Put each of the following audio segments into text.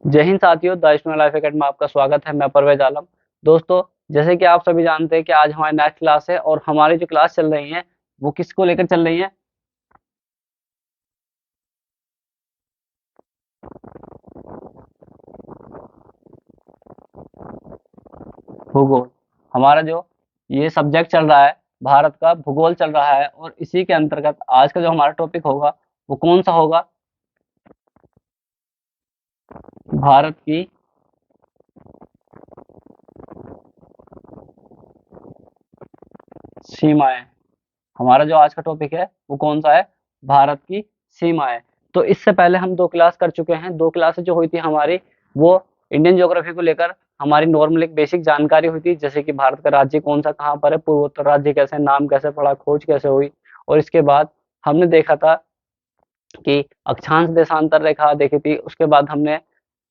जय हिंद साथियों, the student life academy में आपका स्वागत है। मैं परवेज आलम। दोस्तों, जैसे कि आप सभी जानते हैं कि आज हमारी नेक्स्ट क्लास है और हमारी जो क्लास चल रही है वो किसको लेकर चल रही है? भूगोल। हमारा जो ये सब्जेक्ट चल रहा है, भारत का भूगोल चल रहा है और इसी के अंतर्गत आज का जो हमारा टॉपिक होगा वो कौन सा होगा? भारत की सीमाएं। हमारा जो आज का टॉपिक है वो कौन सा है? भारत की सीमाएं। तो इससे पहले हम दो क्लास कर चुके हैं। दो क्लासेस जो हुई थी हमारी, वो इंडियन ज्योग्राफी को लेकर हमारी नॉर्मल एक बेसिक जानकारी हुई थी, जैसे कि भारत का राज्य कौन सा कहाँ पर है, पूर्वोत्तर राज्य कैसे, नाम कैसे पड़ा, खोज कैसे हुई। और इसके बाद हमने देखा था कि अक्षांश देशांतर रेखा देखी थी। उसके बाद हमने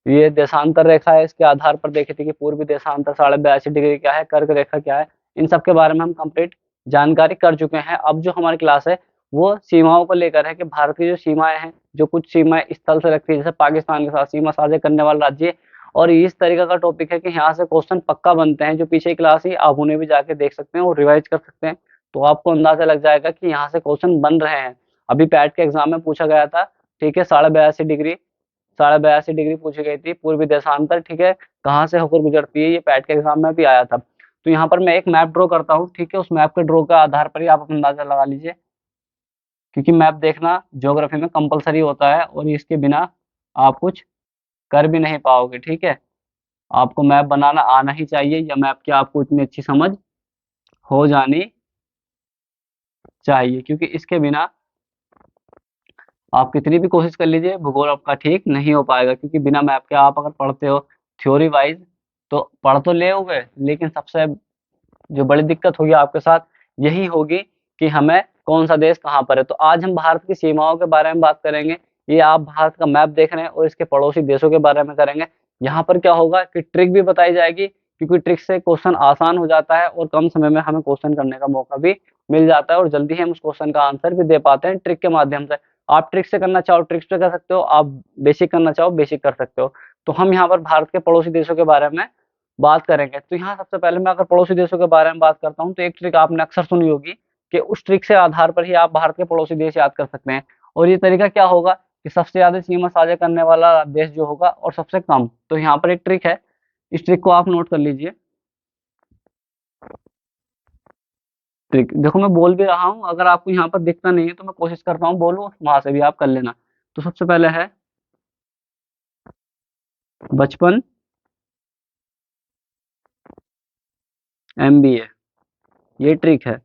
ये देशांतर रेखा है, इसके आधार पर देखी थी कि पूर्वी देशांतर 82.5 डिग्री क्या है, कर्क रेखा क्या है। इन सब के बारे में हम कंप्लीट जानकारी कर चुके हैं। अब जो हमारी क्लास है वो सीमाओं को लेकर है कि भारत की जो सीमाएं हैं, जो कुछ सीमाएं स्थल से लगती है, जैसे पाकिस्तान के साथ सीमा साझा करने वाला राज्य। और इस तरीके का टॉपिक है कि यहाँ से क्वेश्चन पक्का बनते हैं। जो पीछे क्लास ही आप उन्हें भी जाके देख सकते हैं और रिवाइज कर सकते हैं, तो आपको अंदाजा लग जाएगा कि यहाँ से क्वेश्चन बन रहे हैं। अभी पैट के एग्जाम में पूछा गया था, ठीक है, 82.5 डिग्री, 82.5 डिग्री पूछी गई थी पूर्वी देशांतर, ठीक है, कहाँ से होकर गुजरती है, ये पैट के एग्जाम में भी आया था। तो यहाँ पर मैं एक मैप ड्रॉ करता हूँ, ठीक है, उस मैप के ड्रॉ के आधार पर ही आप अपना अंदाजा लगा लीजिए, क्योंकि मैप देखना ज्योग्राफी में कंपलसरी होता है और इसके बिना आप कुछ कर भी नहीं पाओगे, ठीक है। आपको मैप बनाना आना ही चाहिए, या मैप की आपको इतनी अच्छी समझ हो जानी चाहिए, क्योंकि इसके बिना आप कितनी भी कोशिश कर लीजिए, भूगोल आपका ठीक नहीं हो पाएगा। क्योंकि बिना मैप के आप अगर पढ़ते हो थ्योरी वाइज तो पढ़ तो ले होगे, लेकिन सबसे जो बड़ी दिक्कत होगी आपके साथ यही होगी कि हमें कौन सा देश कहाँ पर है। तो आज हम भारत की सीमाओं के बारे में बात करेंगे। ये आप भारत का मैप देख रहे हैं और इसके पड़ोसी देशों के बारे में करेंगे। यहाँ पर क्या होगा कि ट्रिक भी बताई जाएगी, क्योंकि ट्रिक से क्वेश्चन आसान हो जाता है और कम समय में हमें क्वेश्चन करने का मौका भी मिल जाता है और जल्दी ही हम उस क्वेश्चन का आंसर भी दे पाते हैं ट्रिक के माध्यम से। आप ट्रिक से करना चाहो ट्रिक से कर सकते हो, आप बेसिक करना चाहो बेसिक कर सकते हो। तो हम यहाँ पर भारत के पड़ोसी देशों के बारे में बात करेंगे। तो यहाँ सबसे पहले मैं अगर पड़ोसी देशों के बारे में बात करता हूँ, तो एक ट्रिक आपने अक्सर सुनी होगी कि उस ट्रिक से आधार पर ही आप भारत के पड़ोसी देश याद कर सकते हैं। और ये तरीका क्या होगा कि सबसे ज्यादा सीमा साझा करने वाला देश जो होगा और सबसे कम। तो यहाँ पर एक ट्रिक है, इस ट्रिक को आप नोट कर लीजिए। ट्रिक देखो, मैं बोल भी रहा हूँ, अगर आपको यहाँ पर दिखता नहीं है तो मैं कोशिश करता हूँ बोलूँ, वहां से भी आप कर लेना। तो सबसे पहले है बचपन MBA, ये ट्रिक है,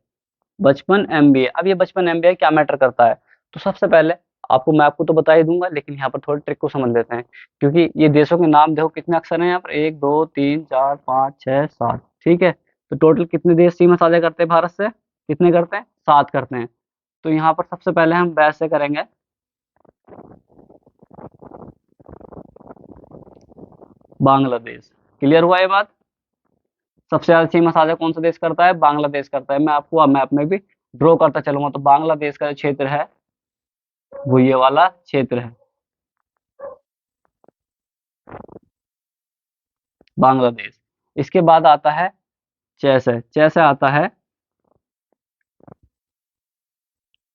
बचपन MBA। अब ये बचपन MBA क्या मैटर करता है? तो सबसे पहले आपको, मैं आपको तो बता ही दूंगा, लेकिन यहाँ पर थोड़ी ट्रिक को समझ लेते हैं। क्योंकि ये देशों के नाम देखो कितने अक्षर हैं यहाँ पर, 1 2 3 4 5 6 7, ठीक है। तो टोटल कितने देश सीमा साझा करते हैं भारत से? कितने करते हैं? 7 करते हैं। तो यहाँ पर सबसे पहले हम बैच से करेंगे, बांग्लादेश। क्लियर हुआ ये बात? सबसे ज्यादा सीमा साझा कौन सा देश करता है? बांग्लादेश करता है। मैं आपको मैप में भी ड्रॉ करता चलूंगा। तो बांग्लादेश का जो क्षेत्र है वो ये वाला क्षेत्र है, बांग्लादेश। इसके बाद आता है जैसे जैसे आता है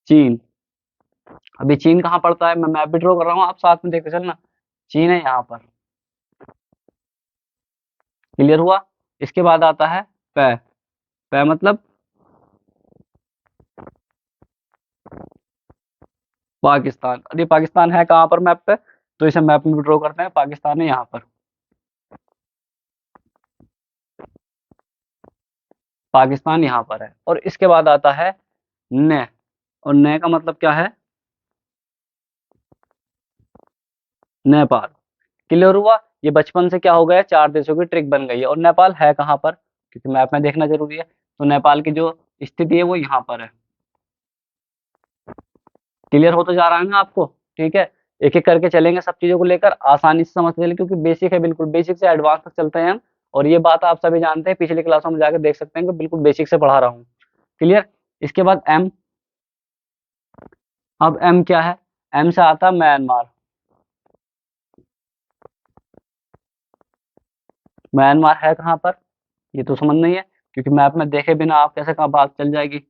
चीन। अभी चीन कहाँ पड़ता है? मैं मैप भी ड्रॉ कर रहा हूँ, आप साथ में देखते चलना। चीन है यहाँ पर। क्लियर हुआ? इसके बाद आता है पै। पै मतलब पाकिस्तान। अरे पाकिस्तान है कहाँ पर मैप पे? तो इसे मैप में भी ड्रॉ करते हैं, पाकिस्तान है यहाँ पर। पाकिस्तान यहाँ पर है। और इसके बाद आता है ने। और ने का मतलब क्या है? नेपाल। क्लियर हुआ? ये बचपन से क्या हो गया, 4 देशों की ट्रिक बन गई है। और नेपाल है कहाँ पर? क्योंकि मैप में देखना जरूरी है। तो नेपाल की जो स्थिति है वो यहाँ पर है। क्लियर होता जा रहा है ना आपको? ठीक है, एक एक करके चलेंगे, सब चीजों को लेकर आसानी से समझते चलेंगे, क्योंकि बेसिक है, बिल्कुल बेसिक से एडवांस तक चलते हैं हम। और ये बात आप सभी जानते हैं, पिछली क्लासों में जाकर देख सकते हैं कि बिल्कुल बेसिक से पढ़ा रहा हूँ। क्लियर? इसके बाद M। अब M क्या है? M से आता है म्यांमार। म्यांमार है कहाँ पर, ये तो समझ नहीं है, क्योंकि मैप में देखे बिना आप कैसे कहाँ बात चल जाएगी।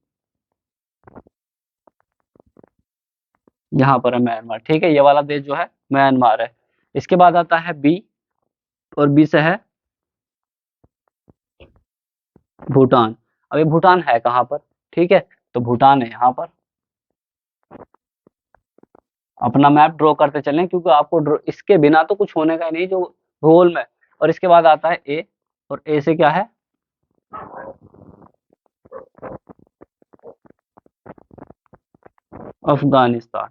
यहाँ पर है म्यांमार, ठीक है, ये वाला देश जो है म्यांमार है। इसके बाद आता है बी, और बी से है भूटान। अब ये भूटान है कहाँ पर, ठीक है, तो भूटान है यहाँ पर। अपना मैप ड्रॉ करते चलें, क्योंकि आपको इसके बिना तो कुछ होने का ही नहीं जो भूगोल में। और इसके बाद आता है ए, और ए से क्या है, अफगानिस्तान।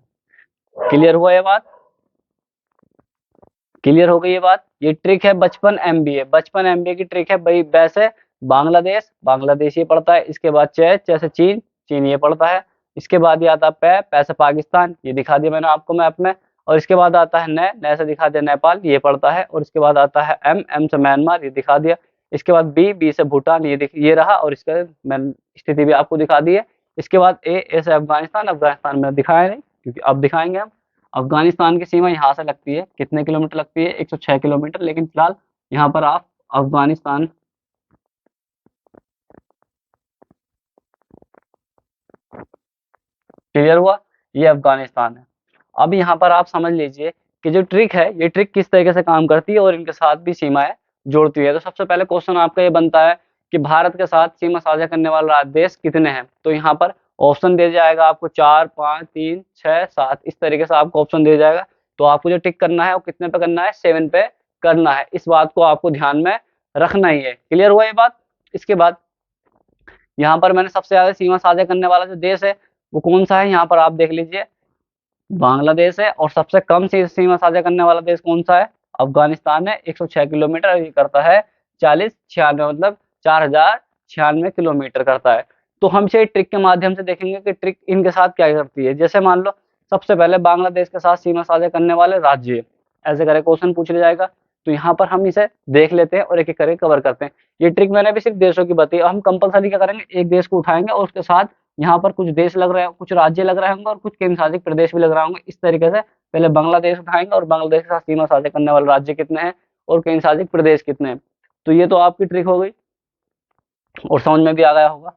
क्लियर हुआ ये बात, क्लियर हो गई ये बात। ये ट्रिक है 55 MBA, 55 MBA की ट्रिक है भाई। वैसे बांग्लादेश, बांग्लादेश ये पड़ता है। इसके बाद से चीन, चीन ये पड़ता है। इसके बाद ये आता है पै से पाकिस्तान, ये दिखा दिया मैंने आपको मैप में। और इसके बाद आता है नए से दिखा दिया नेपाल, ये पड़ता है। और इसके बाद आता है एम से म्यांमार, ये दिखा दिया। इसके बाद बी से भूटान, ये रहा। और इसका मैं स्थिति भी आपको दिखा दी है। इसके बाद ए से अफगानिस्तान, अफगानिस्तान में दिखाया नहीं, क्योंकि अब दिखाएंगे हम। अफगानिस्तान की सीमा यहाँ से लगती है, कितने किलोमीटर लगती है, 106 किलोमीटर। लेकिन फिलहाल यहाँ पर आप अफगानिस्तान, क्लियर हुआ, ये अफगानिस्तान है। अब यहाँ पर आप समझ लीजिए कि जो ट्रिक है, ये ट्रिक किस तरीके से काम करती है और इनके साथ भी सीमाएं जोड़ती है। तो सबसे पहले क्वेश्चन आपका ये बनता है कि भारत के साथ सीमा साझा करने वाला देश कितने हैं। तो यहाँ पर ऑप्शन दे जाएगा आपको 4, 5, 3, 6, 7, इस तरीके से आपको ऑप्शन दे जाएगा। तो आपको जो टिक करना है वो कितने पे करना है, 7 पे करना है। इस बात को आपको ध्यान में रखना ही है। क्लियर हुआ ये बात। इसके बाद यहाँ पर मैंने सबसे ज्यादा सीमा साझा करने वाला जो देश है वो कौन सा है, यहाँ पर आप देख लीजिए, बांग्लादेश है। और सबसे कम सीमा साझा करने वाला देश कौन सा है, अफगानिस्तान है। 106 किलोमीटर ये करता है, 4096 मतलब 4096 किलोमीटर करता है। तो हम इसे ट्रिक के माध्यम से देखेंगे कि ट्रिक इनके साथ क्या करती है। जैसे मान लो सबसे पहले बांग्लादेश के साथ सीमा साझा करने वाले राज्य, ऐसे करे क्वेश्चन पूछ लिया जाएगा। तो यहाँ पर हम इसे देख लेते हैं और एक एक करके कवर करते हैं। ये ट्रिक मैंने भी सिर्फ देशों की बताई। हम कंपलसरी क्या करेंगे, एक देश को उठाएंगे और उसके साथ यहाँ पर कुछ देश लग रहे हैं, कुछ राज्य लग रहे होंगे और कुछ केंद्र शासित प्रदेश भी लग रहे होंगे। इस तरीके से पहले बांग्लादेश उठाएंगे और बांग्लादेश के साथ सीमा साझा करने वाले राज्य कितने हैं और केंद्र शासित प्रदेश कितने हैं। तो ये तो आपकी ट्रिक हो गई और समझ में भी आ गया होगा।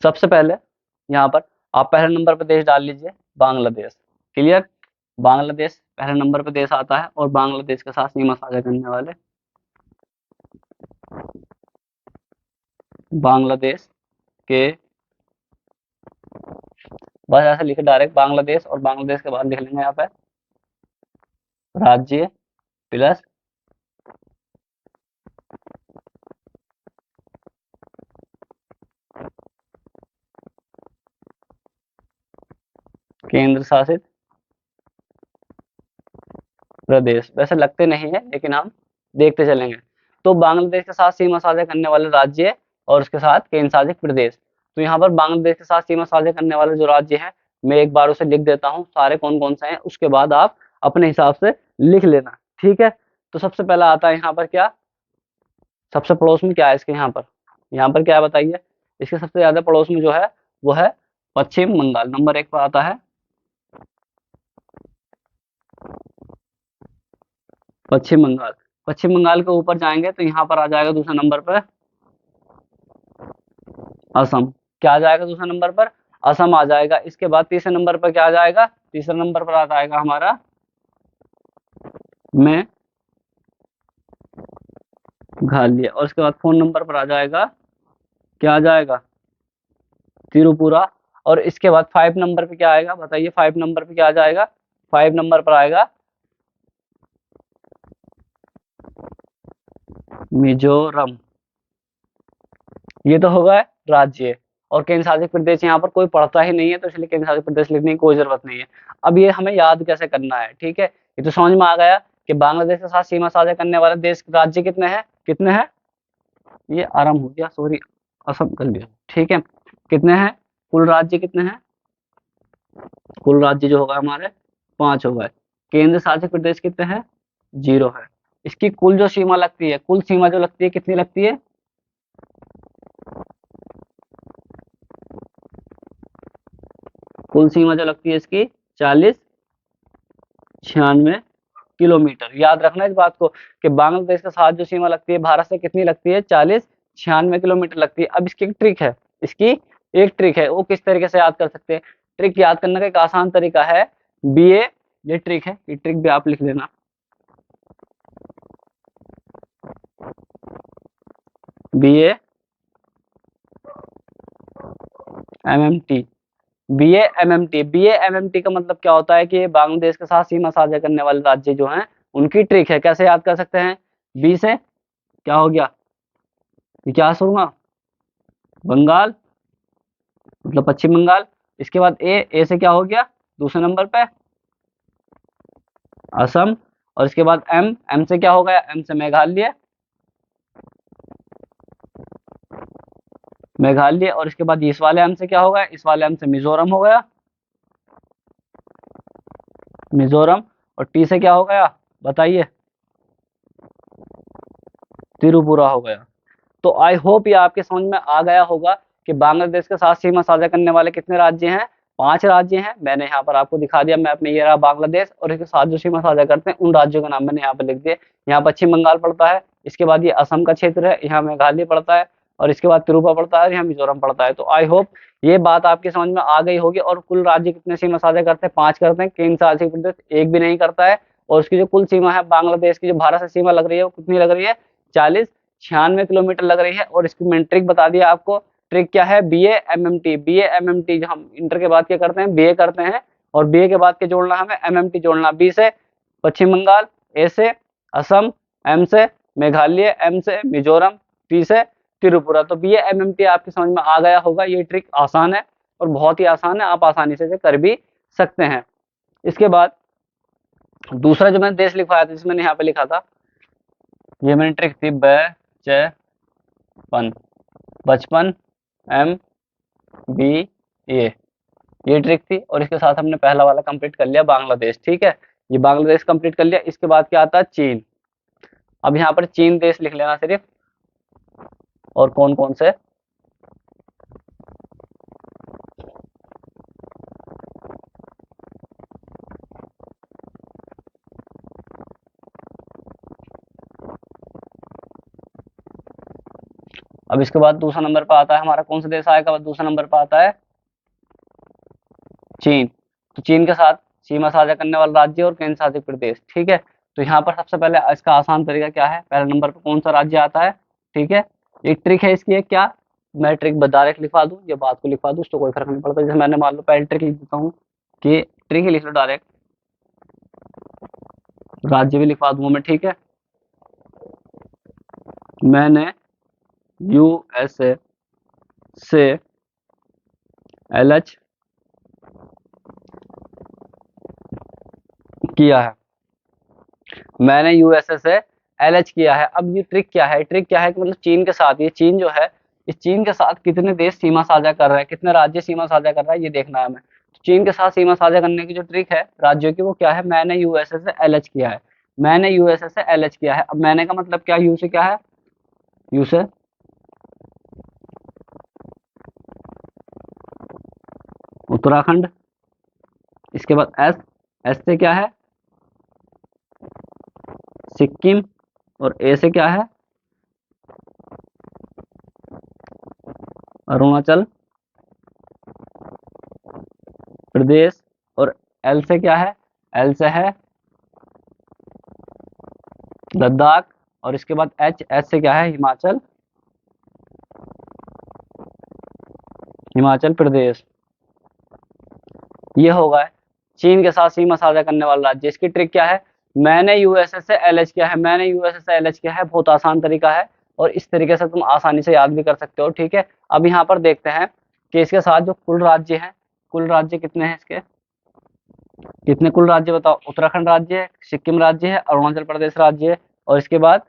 सबसे पहले यहाँ पर आप पहले नंबर पर देश डाल लीजिए, बांग्लादेश। क्लियर, बांग्लादेश पहले नंबर पर देश आता है और बांग्लादेश के साथ सीमा साझा करने वाले बांग्लादेश के, बस ऐसे लिखे डायरेक्ट बांग्लादेश, और बांग्लादेश के बाद लिख लेंगे यहाँ पे राज्य प्लस केंद्र शासित प्रदेश। वैसे लगते नहीं है लेकिन हम देखते चलेंगे। तो बांग्लादेश के साथ सीमा साझा करने वाले राज्य और उसके साथ केंद्र शासित प्रदेश। तो यहाँ पर बांग्लादेश के साथ सीमा साझा करने वाले जो राज्य हैं, मैं एक बार उसे लिख देता हूँ सारे कौन कौन से हैं, उसके बाद आप अपने हिसाब से लिख लेना, ठीक है। तो सबसे पहला आता है यहाँ पर क्या, सबसे पड़ोस में क्या है इसके, यहाँ पर क्या है बताइए। इसके सबसे ज्यादा पड़ोस में जो है वो है पश्चिम बंगाल, नंबर 1 पर आता है पश्चिम बंगाल। पश्चिम बंगाल के ऊपर जाएंगे तो यहाँ पर आ जाएगा दूसरे नंबर पर असम। क्या आ जाएगा दूसरे नंबर पर, असम आ जाएगा। इसके बाद तीसरे नंबर पर क्या आ जाएगा, तीसरे नंबर पर आ जाएगा हमारा में घालिया। और उसके बाद 4 नंबर पर आ जाएगा, क्या आ जाएगा, त्रिपुरा। और इसके बाद 5 नंबर पे क्या आएगा बताइए, 5 नंबर पे क्या आ जाएगा, 5 नंबर पर आएगा मिजोरम। ये तो होगा राज्य। और केंद्र शासित प्रदेश यहाँ पर कोई पढ़ता ही नहीं है, तो इसलिए केंद्र शासित प्रदेश लिखने की कोई जरूरत नहीं है। अब ये हमें याद कैसे करना है, ठीक है। ये तो समझ में आ गया कि बांग्लादेश के साथ सीमा साझा करने वाले देश राज्य कितने हैं, कितने हैं, ये आराम हो गया, सॉरी असम कर लिया, ठीक है। कितने हैं, कुल राज्य कितने हैं, कुल राज्य जो होगा हमारे 5 हो गए। केंद्र शासित प्रदेश कितने हैं, 0 है। इसकी कुल जो सीमा लगती है, कुल सीमा जो लगती है कितनी लगती है, कुल सीमा जो लगती है इसकी 40-96 किलोमीटर। याद रखना इस बात को कि बांग्लादेश के साथ जो सीमा लगती है भारत से कितनी लगती है, 40-96 किलोमीटर लगती है। अब इसकी एक ट्रिक है, इसकी एक ट्रिक है, वो किस तरीके से याद कर सकते हैं। ट्रिक याद करने का एक आसान तरीका है, BA, ये ट्रिक है, ये ट्रिक भी आप लिख लेना। BA MMT, BA MMT का मतलब क्या होता है कि बांग्लादेश के साथ सीमा साझा करने वाले राज्य जो हैं उनकी ट्रिक है। कैसे याद कर सकते हैं, बी से क्या हो गया, ये क्या सुनूंगा, बंगाल मतलब पश्चिम बंगाल। इसके बाद ए से क्या हो गया दूसरे नंबर पे, असम। और इसके बाद एम से क्या हो गया, एम से मेघालय, मेघालय। और इसके बाद इस वाले एम से क्या हो गया, इस वाले एम से मिजोरम हो गया, मिजोरम। और टी से क्या हो गया बताइए, त्रिपुरा हो गया। तो आई होप ये आपके समझ में आ गया होगा कि बांग्लादेश के साथ सीमा साझा करने वाले कितने राज्य हैं, 5 राज्य हैं। मैंने यहाँ पर आपको दिखा दिया मैप में, ये रहा बांग्लादेश, और इसके साथ जो सीमा साझा करते हैं उन राज्यों का नाम मैंने यहाँ पर लिख दिए। यहाँ पश्चिम बंगाल पड़ता है, इसके बाद ये असम का क्षेत्र है, यहाँ मेघालय पड़ता है, और इसके बाद त्रिपुरा पड़ता है, और यहाँ मिजोरम पड़ता है। तो आई होप ये बात आपकी समझ में आ गई होगी। और कुल राज्य कितने सीमा साझा करते हैं, 5 करते हैं, केंद्र शासित प्रदेश एक भी नहीं करता है। और उसकी जो कुल सीमा है बांग्लादेश की, जो भारत से सीमा लग रही है, वो कितनी लग रही है, 40-96 किलोमीटर लग रही है। और इसकी मैंने ट्रिक बता दिया आपको, ट्रिक क्या है, BA MMT। जो हम इंटर के बाद क्या करते हैं, BA करते हैं, और BA के बाद क्या जोड़ना हमें, MMT जोड़ना। B से पश्चिम बंगाल, A से असम, M से मेघालय, M से मिजोरम, T से त्रिपुरा। तो BA MMT आपकी समझ में आ गया होगा। ये ट्रिक आसान है और बहुत ही आसान है, आप आसानी से इसे कर भी सकते हैं। इसके बाद दूसरा जो मैंने देश लिखवाया था, जिसमें मैंने यहाँ पे लिखा था, ये मैंने ट्रिक थी, बचपन MBA, ये ट्रिक थी। और इसके साथ हमने पहला वाला कंप्लीट कर लिया, बांग्लादेश। ठीक है, ये बांग्लादेश कंप्लीट कर लिया। इसके बाद क्या आता है, चीन। अब यहाँ पर चीन देश लिख लेना सिर्फ, और कौन कौन से, अब इसके बाद दूसरा नंबर पर आता है हमारा, कौन सा देश आएगा, दूसरा नंबर पर आता है चीन। तो चीन के साथ सीमा साझा करने वाला राज्य और केंद्र शासित प्रदेश। ठीक है, तो यहाँ पर सबसे पहले इसका आसान तरीका क्या है, पहले नंबर पर कौन सा राज्य आता है। ठीक है, एक ट्रिक है इसकी, है क्या, मैं ट्रिक डायरेक्ट लिखवा दूं या बात को लिखवा दूं, उसको कोई फर्क नहीं पड़ता। जैसे मैंने मान लो पहले ट्रिक लिख देता हूँ कि ट्रिक ही लिख लो डायरेक्ट, राज्य भी लिखवा दूंगा मैं। ठीक है, मैंने USA से LH किया है, मैंने USA से LH किया है। अब ये ट्रिक क्या है, ट्रिक क्या है कि मतलब चीन के साथ, ये चीन जो है, इस चीन के साथ कितने देश सीमा साझा कर रहे हैं, कितने राज्य सीमा साझा कर रहा है, ये देखना है हमें। तो चीन के साथ सीमा साझा करने की जो ट्रिक है राज्यों की, वो क्या है, मैंने USA से LH किया है, मैंने USA से LH किया है। अब मैंने का मतलब क्या, यू से क्या है, यू से उत्तराखंड, इसके बाद एस से क्या है, सिक्किम, और ए से क्या है, अरुणाचल प्रदेश, और एल से क्या है, एल से है लद्दाख, और इसके बाद एच से क्या है, हिमाचल प्रदेश। ये होगा चीन के साथ सीमा साझा करने वाला राज्य। इसकी ट्रिक क्या है, मैंने USA से LH किया है, मैंने USA से LH किया है, बहुत आसान तरीका है, और इस तरीके से तुम आसानी से याद भी कर सकते हो। ठीक है, अब यहाँ पर देखते हैं कि इसके साथ जो कुल राज्य हैं, कुल राज्य कितने हैं इसके, कितने कुल राज्य बताओ, उत्तराखंड राज्य है, सिक्किम राज्य है, अरुणाचल प्रदेश राज्य है, और इसके बाद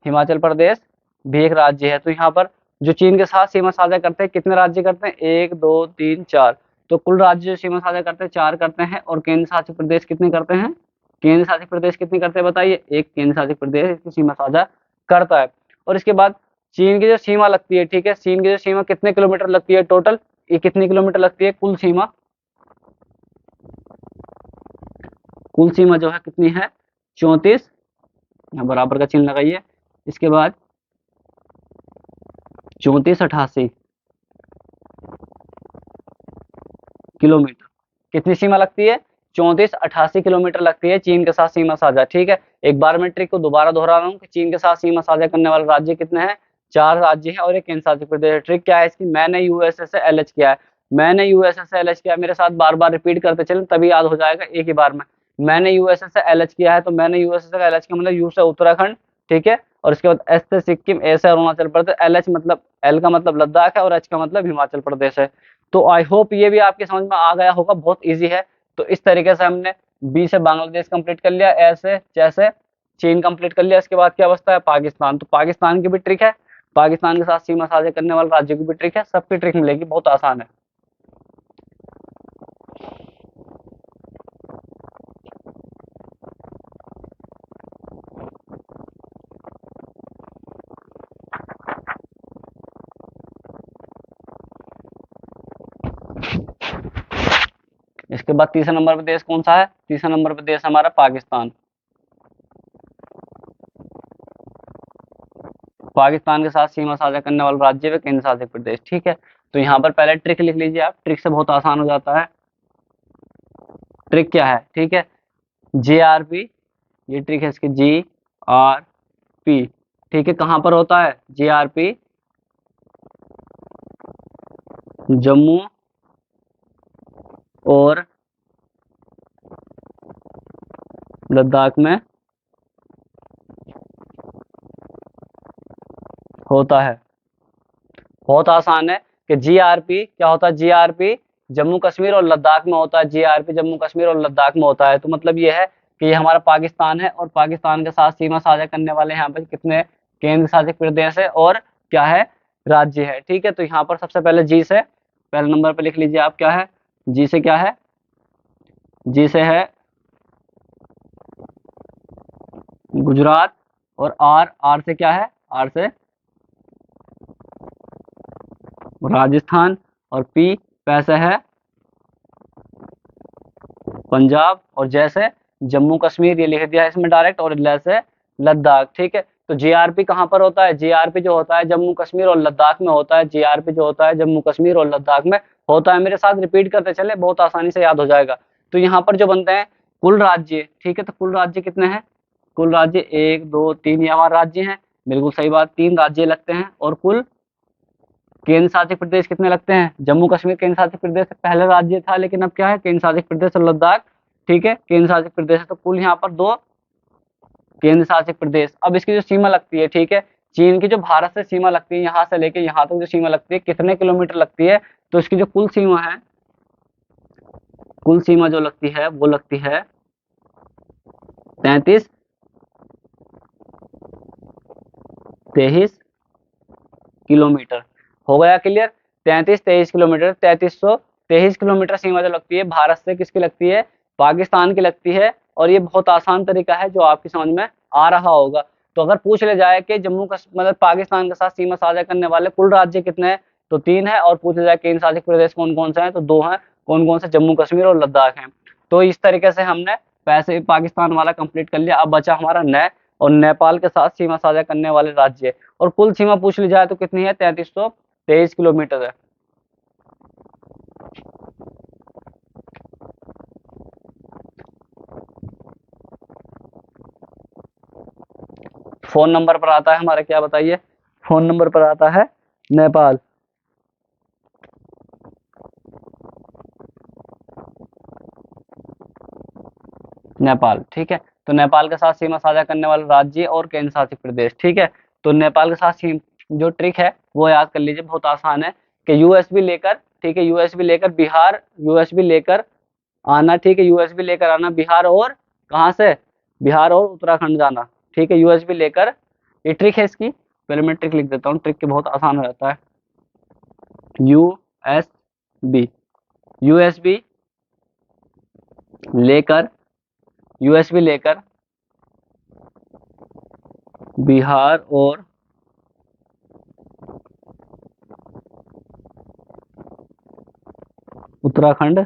हिमाचल प्रदेश भी एक राज्य है। तो यहाँ पर जो चीन के साथ सीमा साझा करते हैं, कितने राज्य करते हैं, 1 2 3 4। तो कुल राज्य जो सीमा साझा करते हैं 4 करते हैं, और केंद्र शासित प्रदेश कितने करते हैं, केंद्र शासित प्रदेश कितने करते हैं बताइए, एक केंद्र शासित प्रदेश इसकी सीमा साझा करता है। और इसके बाद चीन की जो सीमा लगती है, ठीक है, चीन की जो सीमा कितने किलोमीटर लगती है टोटल, ये कितनी किलोमीटर लगती है कुल सीमा, कुल सीमा जो है कितनी है, 34, बराबर का चिन्ह लगाइए, इसके बाद 3488 किलोमीटर कितनी सीमा लगती है, 3488 किलोमीटर लगती है चीन के साथ सीमा साझा। ठीक है, एक बार मैं ट्रिक को दोबारा दोहरा रहा हूँ कि चीन के साथ सीमा साझा करने वाले राज्य कितने हैं, 4 राज्य हैं और एक केंद्र शासित प्रदेश है। ट्रिक क्या है इसकी, मैंने यूएसए से एलएच किया है, मैंने यूएसए से एलएच किया, मेरे साथ बार बार रिपीट करते चलें तभी याद हो जाएगा एक ही बार में। मैंने यूएसए से एलएच किया है, तो मैंने यूएसए से एलएच किया मतलब यू से उत्तराखंड, ठीक है, और उसके बाद एस से सिक्किम, ए से अरुणाचल प्रदेश, एलएच मतलब एल का मतलब लद्दाख है और एच का मतलब हिमाचल प्रदेश है। तो आई होप ये भी आपके समझ में आ गया होगा, बहुत ईजी है। तो इस तरीके से हमने बी से बांग्लादेश कंप्लीट कर लिया, ए से जैसे चीन कंप्लीट कर लिया, इसके बाद क्या बचता है पाकिस्तान। तो पाकिस्तान की भी ट्रिक है, पाकिस्तान के साथ सीमा साझा करने वाले राज्यों की भी ट्रिक है, सबकी ट्रिक मिलेगी, बहुत आसान है। इसके बाद तीसरा नंबर पे देश कौन सा है, तीसरा नंबर पे देश हमारा पाकिस्तान। पाकिस्तान के साथ सीमा साझा करने वाला राज्य व केंद्र शासित प्रदेश। ठीक है, तो यहाँ पर पहले ट्रिक लिख लीजिए आप, ट्रिक से बहुत आसान हो जाता है। ट्रिक क्या है, ठीक है, JRP, ये ट्रिक है इसकी, GRP, ठीक है, कहाँ पर होता है JRP, जम्मू और लद्दाख में होता है। बहुत आसान है कि जीआरपी क्या होता है, जीआरपी जम्मू कश्मीर और लद्दाख में होता है, जीआरपी जम्मू कश्मीर और लद्दाख में होता है। तो मतलब ये है कि ये हमारा पाकिस्तान है और पाकिस्तान के साथ सीमा साझा करने वाले यहाँ पर कितने केंद्र शासित प्रदेश है और क्या है, राज्य है। ठीक है, तो यहाँ पर सबसे पहले जी से पहले नंबर पर लिख लीजिए आप, क्या है जी से, क्या है जी से है गुजरात, और आर, आर से क्या है, आर से राजस्थान, और पी पैसे है पंजाब, और जैसे जम्मू कश्मीर, ये लिख दिया है इसमें डायरेक्ट, और जैसे लद्दाख। ठीक है, तो जीआरपी कहाँ पर होता है, जीआरपी जो होता है जम्मू कश्मीर और लद्दाख में होता है, जीआरपी जो होता है जम्मू कश्मीर और लद्दाख में होता है। मेरे साथ रिपीट करते चले, बहुत आसानी से याद हो जाएगा। तो यहाँ पर जो बनते हैं कुल राज्य, ठीक है, तो कुल राज्य कितने हैं, कुल राज्य 1 2 3, ये हमारे राज्य हैं, बिल्कुल सही बात, 3 राज्य लगते हैं। और कुल केंद्र शासित प्रदेश कितने लगते हैं, जम्मू कश्मीर केंद्र शासित प्रदेश से पहले राज्य था, लेकिन अब क्या है केंद्र शासित प्रदेश और लद्दाख। ठीक है, केंद्र शासित प्रदेश है, तो कुल यहाँ पर 2 केंद्र शासित प्रदेश। अब इसकी जो सीमा लगती है, ठीक है, चीन की जो भारत से सीमा लगती है, यहाँ से लेके यहाँ तक जो सीमा लगती है कितने किलोमीटर लगती है, तो इसकी जो कुल सीमा है, कुल सीमा जो लगती है वो लगती है 33 23 किलोमीटर। हो गया क्लियर, 33 23 किलोमीटर, 3323 किलोमीटर सीमा जो लगती है भारत से किसकी लगती है, पाकिस्तान की लगती है। और ये बहुत आसान तरीका है जो आपकी समझ में आ रहा होगा। तो अगर पूछ ले जाए कि जम्मू कश्मीर मतलब पाकिस्तान के साथ सीमा साझा करने वाले कुल राज्य कितने हैं, तो 3 है, और पूछ ले जाए केंद्र शासित प्रदेश कौन कौन से हैं, तो 2 हैं, कौन कौन से, जम्मू कश्मीर और लद्दाख हैं। तो इस तरीके से हमने पैसे पाकिस्तान वाला कंप्लीट कर लिया। अब बचा हमारा नए और नेपाल के साथ सीमा साझा करने वाले राज्य, और कुल सीमा पूछ ली जाए तो कितनी है, 3323 किलोमीटर है। फोन नंबर पर आता है हमारा क्या, बताइए, फोन नंबर पर आता है नेपाल। नेपाल, ठीक है, तो नेपाल के साथ सीमा साझा करने वाले राज्य और केंद्र शासित प्रदेश। ठीक है, तो नेपाल के साथ जो ट्रिक है वो याद कर लीजिए, बहुत आसान है कि यूएसबी लेकर, ठीक है, यूएसबी लेकर बिहार, यूएसबी लेकर आना, ठीक है, यूएसबी लेकर आना बिहार, और कहाँ से, बिहार और उत्तराखंड जाना। ठीक है, यूएसबी लेकर, ये ट्रिक है इसकी, पहले मैं ट्रिक लिख देता हूँ, ट्रिक के बहुत आसान हो जाता है। यूएसबी, यूएसबी लेकर, यूएसबी लेकर बिहार और उत्तराखंड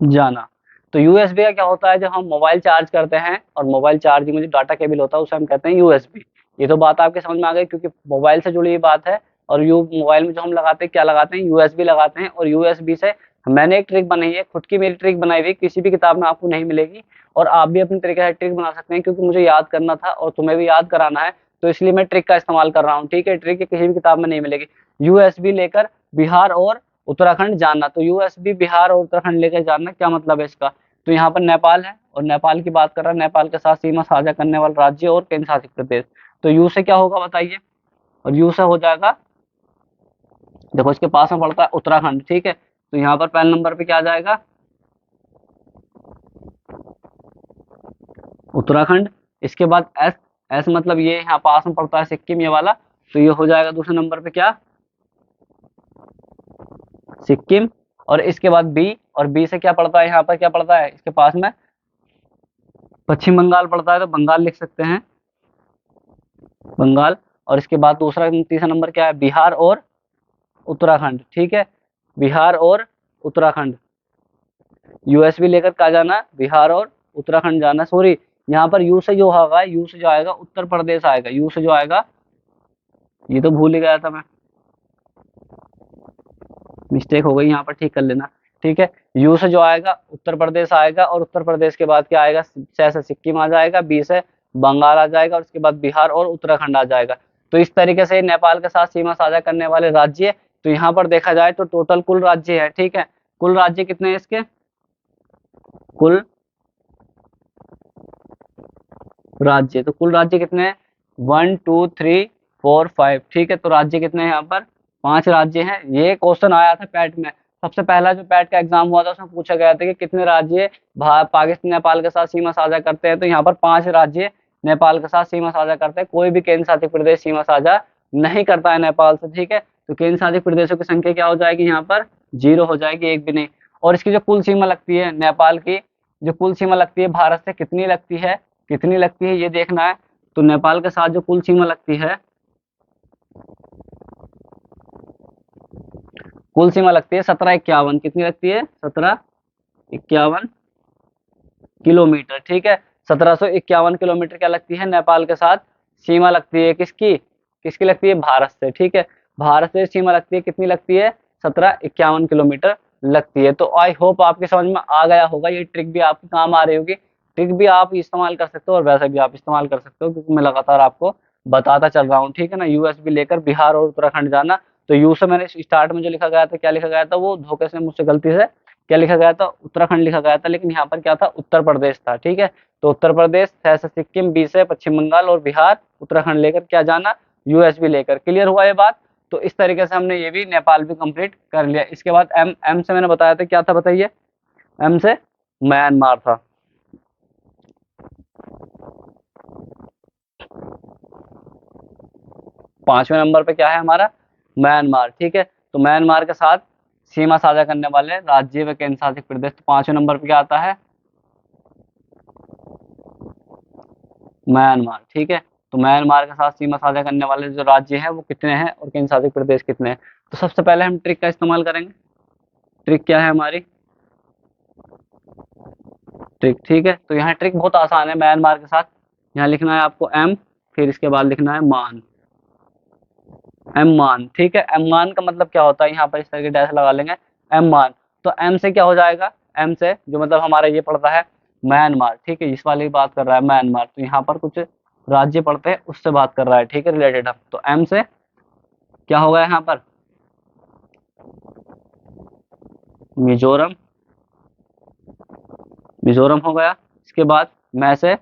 जाना। तो यूएसबी का क्या होता है, जब हम मोबाइल चार्ज करते हैं और मोबाइल चार्जिंग में जो डाटा केबल होता है उसे हम कहते हैं यूएसबी। ये तो बात आपके समझ में आ गई, क्योंकि मोबाइल से जुड़ी हुई बात है। और यू मोबाइल में जो हम लगाते हैं क्या लगाते हैं, यूएसबी लगाते हैं। और यूएसबी से मैंने एक ट्रिक बनाई है, खुद की मेरी ट्रिक बनाई हुई, किसी भी किताब में आपको नहीं मिलेगी। और आप भी अपने तरीके से ट्रिक बना सकते हैं, क्योंकि मुझे याद करना था और तुम्हें भी याद कराना है, तो इसलिए मैं ट्रिक का इस्तेमाल कर रहा हूँ। ठीक है, ट्रिक किसी भी किताब में नहीं मिलेगी। यूएसबी लेकर बिहार और उत्तराखंड जाना, तो यूएसबी बिहार और उत्तराखंड लेकर जाना क्या मतलब है इसका। तो यहाँ पर नेपाल है और नेपाल की बात कर रहा है, नेपाल के साथ सीमा साझा करने वाला राज्य और केंद्र शासित प्रदेश। तो यू से क्या होगा बताइए, और यू से हो जाएगा, देखो इसके पास में पड़ता है उत्तराखंड। ठीक है, तो यहाँ पर पहले नंबर पे क्या आ जाएगा, उत्तराखंड। इसके बाद एस, एस मतलब ये यहाँ पास में पड़ता है सिक्किम ये वाला, तो ये हो जाएगा दूसरे नंबर पे क्या, सिक्किम। और इसके बाद बी, और बी से क्या पड़ता है, यहाँ पर क्या पड़ता है इसके पास में, पश्चिम बंगाल पड़ता है, तो बंगाल लिख सकते हैं, बंगाल। और इसके बाद दूसरा तीसरा नंबर क्या है, बिहार और उत्तराखंड। ठीक है, बिहार और उत्तराखंड। यूएसबी लेकर कहा जाना, बिहार और उत्तराखंड जाना। सॉरी, यहाँ पर यू से जो होगा, यू से जो आएगा उत्तर प्रदेश आएगा, यू से जो आएगा, ये तो भूल ही गया था मैं, मिस्टेक हो गई यहाँ पर, ठीक कर लेना। ठीक है, यू से जो आएगा उत्तर प्रदेश आएगा, और उत्तर प्रदेश के बाद क्या आएगा, से सिक्किम आ जाएगा, बी से बंगाल आ जाएगा, और उसके बाद बिहार और उत्तराखंड आ जाएगा। तो इस तरीके से नेपाल के साथ सीमा साझा करने वाले राज्य, तो यहाँ पर देखा जाए तो टोटल कुल राज्य है। ठीक है, कुल राज्य कितने हैं इसके, कुल राज्य, तो कुल राज्य कितने हैं, 1 2 3 4 5। ठीक है, तो राज्य कितने हैं यहाँ पर, 5 राज्य हैं। ये क्वेश्चन आया था पैट में, सबसे पहला जो पैट का एग्जाम हुआ था उसमें पूछा गया था कि कितने राज्य पाकिस्तान नेपाल के साथ सीमा साझा करते हैं, तो यहाँ पर 5 राज्य नेपाल के साथ सीमा साझा करते हैं। कोई भी केंद्र शासित प्रदेश सीमा साझा नहीं करता है नेपाल से। ठीक है, तो केंद्र शासित प्रदेशों की संख्या क्या हो जाएगी, यहाँ पर 0 हो जाएगी, एक भी नहीं। और इसकी जो कुल सीमा लगती है नेपाल की, जो कुल सीमा लगती है भारत से कितनी लगती है, कितनी लगती है ये देखना है। तो नेपाल के साथ जो कुल सीमा लगती है, कुल सीमा लगती है 1751, कितनी लगती है, 1751 किलोमीटर। ठीक है, 1751 किलोमीटर क्या लगती है, नेपाल के साथ सीमा लगती है, किसकी, किसकी लगती है, भारत से। ठीक है, भारत से सीमा लगती है, कितनी लगती है, 1751 किलोमीटर लगती है। तो आई होप आपके समझ में आ गया होगा, ये ट्रिक भी आपके काम आ रही होगी। ट्रिक भी आप इस्तेमाल कर सकते हो और वैसे भी आप इस्तेमाल कर सकते हो, क्योंकि मैं लगातार आपको बताता चल रहा हूँ। ठीक है ना, यूएसबी लेकर बिहार और उत्तराखंड जाना। तो यू से मैंने स्टार्ट में जो लिखा गया था, क्या लिखा गया था, वो धोखे से मुझसे गलती से क्या लिखा गया था, उत्तराखंड लिखा गया था, लेकिन यहाँ पर क्या था, उत्तर प्रदेश था। ठीक है, तो उत्तर प्रदेश, से सिक्किम, बी से पश्चिम बंगाल, और बिहार उत्तराखंड लेकर क्या जाना, यूएसबी लेकर। क्लियर हुआ ये बात। तो इस तरीके से हमने ये भी नेपाल भी कंप्लीट कर लिया। इसके बाद एम, एम से मैंने बताया था, क्या था बताइए, एम से म्यांमार था। पांचवें नंबर पे क्या है हमारा, म्यांमार। ठीक है, तो म्यांमार के साथ सीमा साझा करने वाले राज्य व केंद्र शासित प्रदेश, तो पांचवें नंबर पे क्या आता है, म्यांमार। ठीक है, तो म्यांमार के साथ सीमा साझा करने वाले जो राज्य हैं वो कितने हैं और केंद्र शासित प्रदेश कितने हैं। तो सबसे पहले हम ट्रिक का इस्तेमाल करेंगे। ट्रिक क्या है हमारी, ट्रिक। ठीक है, तो यहाँ ट्रिक बहुत आसान है। म्यांमार के साथ यहाँ लिखना है आपको एम, फिर इसके बाद लिखना है मान, एम मान। ठीक है, एम मान का मतलब क्या होता है, यहाँ पर इस तरह के डैश लगा लेंगे, एम मान। तो एम से क्या हो जाएगा, एम से जो मतलब हमारा ये पड़ता है म्यांमार। ठीक है, इस वाली की बात कर रहा है म्यांमार, तो यहाँ पर कुछ राज्य पड़ते हैं उससे बात कर रहा है। ठीक है, रिलेटेड हम, तो एम से क्या होगा यहाँ पर, मिजोरम, मिजोरम हो गया। इसके बाद मैं से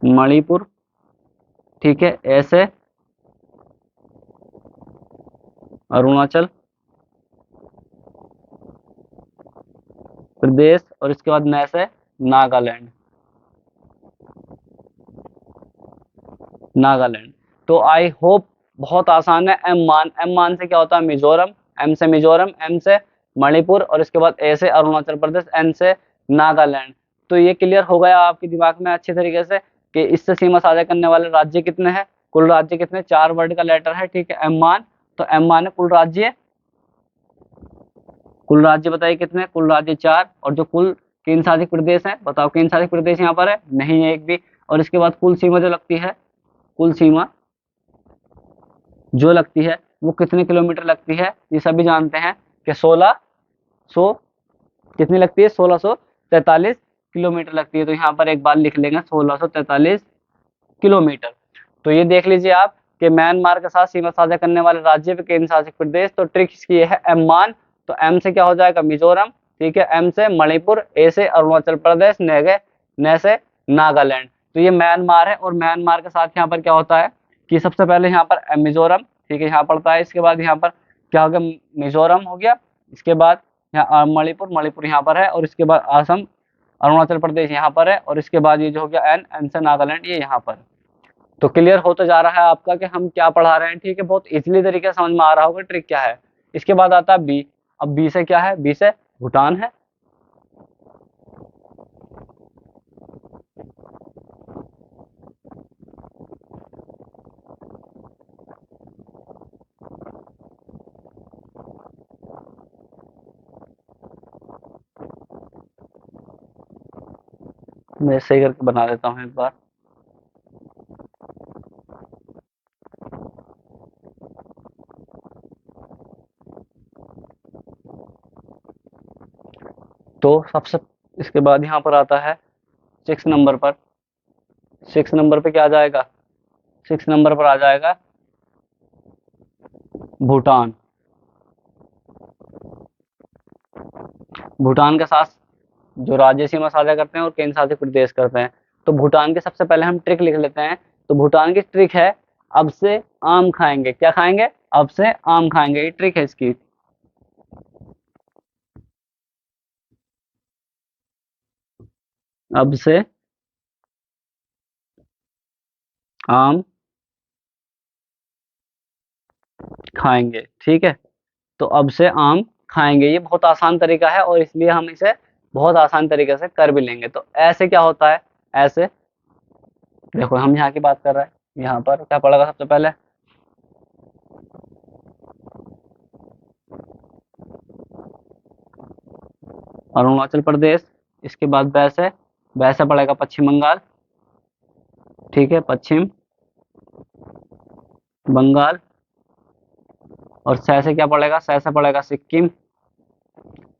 मणिपुर। ठीक है, ऐसे अरुणाचल प्रदेश, और इसके बाद न से नागालैंड, नागालैंड। तो आई होप बहुत आसान है। एम मान, एम मान से क्या होता है, मिजोरम, एम से मिजोरम, एम से मणिपुर, और इसके बाद ए से अरुणाचल प्रदेश, एन से नागालैंड। तो ये क्लियर हो गया आपके दिमाग में अच्छे तरीके से कि इससे सीमा साझा करने वाले राज्य कितने हैं कुल राज्य कितने, 4 वर्ड का लेटर है, ठीक है, एम मान, तो एम मान है कुल राज्य। कुल राज्य बताइए कितने, कुल राज्य 4, और जो कुल केंद्र शासित प्रदेश है बताओ, केंद्र शासित प्रदेश यहाँ पर है नहीं है एक भी। और इसके बाद कुल सीमा जो लगती है, कुल सीमा जो लगती है वो कितने किलोमीटर लगती है, ये सभी जानते हैं कि 1600 कितनी लगती है, 1643 किलोमीटर लगती है। तो यहाँ पर एक बार लिख लेंगे 1643 किलोमीटर। तो ये देख लीजिए आप कि म्यांमार के साथ सीमा साझा करने वाले राज्य व केंद्र शासित प्रदेश, तो ट्रिक इसकी है एम मान, तो एम से क्या हो जाएगा मिजोरम, ठीक है, एम से मणिपुर, ए से अरुणाचल प्रदेश, न से नागालैंड। तो ये म्यांमार है, और म्यांमार के साथ यहाँ पर क्या होता है कि सबसे पहले यहाँ पर मिजोरम, ठीक है, यहाँ पड़ता है, इसके बाद यहाँ पर क्या हो गया, मिजोरम हो गया, इसके बाद यहाँ मणिपुर, मणिपुर यहाँ पर है, और इसके बाद असम, अरुणाचल प्रदेश यहाँ पर है, और इसके बाद ये जो हो गया एन से नागालैंड, ये यहाँ पर। तो क्लियर होता जा रहा है आपका कि हम क्या पढ़ा रहे हैं, ठीक है, बहुत इजीली तरीके से समझ में आ रहा होगा ट्रिक क्या है। इसके बाद आता है बी। अब बी से क्या है, बी से भूटान है। मैं सही करके बना देता हूँ एक बार। तो सबसे इसके बाद यहाँ पर आता है 6 नंबर पर। 6 नंबर पे क्या आ जाएगा, 6 नंबर पर आ जाएगा भूटान। भूटान के साथ जो राज्य सीमा साझा करते हैं और केंद्र शासित प्रदेश करते हैं। तो भूटान के सबसे पहले हम ट्रिक लिख लेते हैं। तो भूटान की ट्रिक है अब से आम खाएंगे। क्या खाएंगे, अब से आम खाएंगे, ये ट्रिक है इसकी। अब से आम खाएंगे, ठीक है। तो अब से आम खाएंगे, ये बहुत आसान तरीका है, और इसलिए हम इसे बहुत आसान तरीके से कर भी लेंगे। तो ऐसे क्या होता है, ऐसे देखो हम यहाँ की बात कर रहे हैं, यहाँ पर क्या पड़ेगा सबसे पहले, अरुणाचल प्रदेश, इसके बाद वैसे वैसे पड़ेगा पश्चिम बंगाल, ठीक है, पश्चिम बंगाल, और सै से क्या पड़ेगा, सै से पड़ेगा सिक्किम,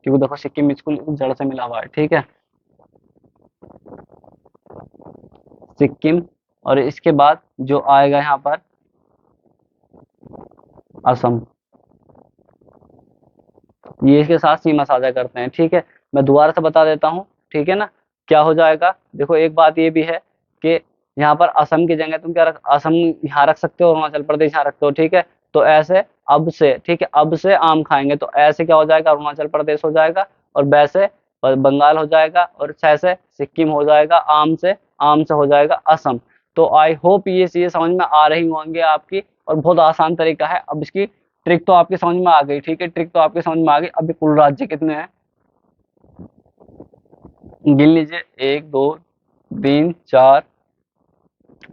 क्योंकि देखो सिक्किम बिल्कुल जड़ से मिला हुआ है, ठीक है, सिक्किम। और इसके बाद जो आएगा यहाँ पर असम, ये इसके साथ सीमा साझा करते हैं, ठीक है। मैं दोबारा से बता देता हूँ, ठीक है ना, क्या हो जाएगा। देखो एक बात ये भी है कि यहाँ पर असम की जगह तुम क्या रख, असम यहाँ रख सकते हो, अरुणाचल प्रदेश यहाँ रखते हो, ठीक है। तो ऐसे अब से, ठीक है, अब से आम खाएंगे, तो ऐसे क्या हो जाएगा, अरुणाचल प्रदेश हो जाएगा, और वैसे बंगाल हो जाएगा, और से सिक्किम हो जाएगा, आम से हो जाएगा असम। तो आई होप ये चीजें समझ में आ रही होंगी आपकी, और बहुत आसान तरीका है। अब इसकी ट्रिक तो आपकी समझ में आ गई, ठीक है, ट्रिक तो आपकी समझ में आ गई। अभी कुल राज्य कितने हैं गिन लीजिए, 1 2 3 4,